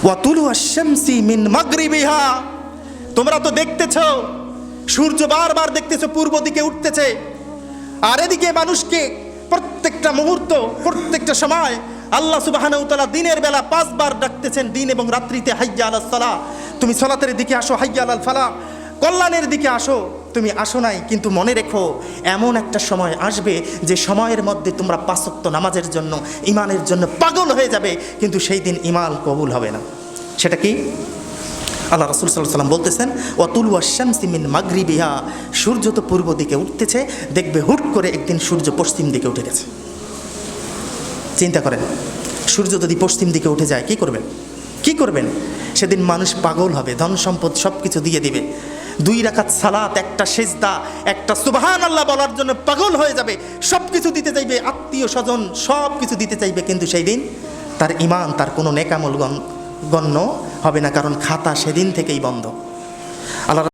ওয়া তুলুআশ শামসি মিন মাগরিবিহা, তোমরা তো দেখতেছো সূর্য বারবার দেখতেছো পূর্ব দিকে উঠতেছে, আর এদিকে মানুষকে প্রত্যেকটা মুহূর্ত প্রত্যেকটা সময় আল্লাহ সুবহানাহু ওয়া তাআলা দিনের বেলা 5 বার ডাকতেছেন, দিন এবং রাত্রিতে হাইয়া আলাস সালাহ, তুমি সালাতের দিকে আসো, হাইয়া আলাল ফালাহ, কল্যাণের দিকে আসো। তুমি আসো নাই, কিন্তু মনে রেখো এমন একটা সময় আসবে যে সময়ের মধ্যে তোমরা 5 ওয়াক্ত নামাজের জন্য, ইমানের জন্য পাগল হয়ে যাবে, কিন্তু সেই দিন ইমান কবুল হবে না। সেটা কি? আল্লাহ রাসূল সাল্লাল্লাহু আলাইহি ওয়াসাল্লাম বলতেছেন ওয়া তুলুআশ শামসি মিন মাগরিবিহা, সূর্য তো পূর্ব দিকে উঠতেছে, দেখবে হুট করে একদিন সূর্য পশ্চিম দিকে উঠে গেছে। চিন্তা করেন, সূর্য যদি পশ্চিম দিকে উঠে যায় কি করবেন? কি করবেন? সেদিন মানুষ পাগল হবে, ধন সম্পদ সব কিছু দিয়ে দিবে, 2 রাকাত সালাত, একটা সেজদা, একটা সুবহানাল্লাহ বলার জন্য পাগল হয়ে যাবে, সব কিছু দিতে চাইবে, আত্মীয় স্বজন সব কিছু দিতে চাইবে, কিন্তু সেই দিন তার ঈমান, তার কোনো নেক আমল গণ্য হবে না, কারণ খাতা সেদিন থেকেই বন্ধ। আল্লাহ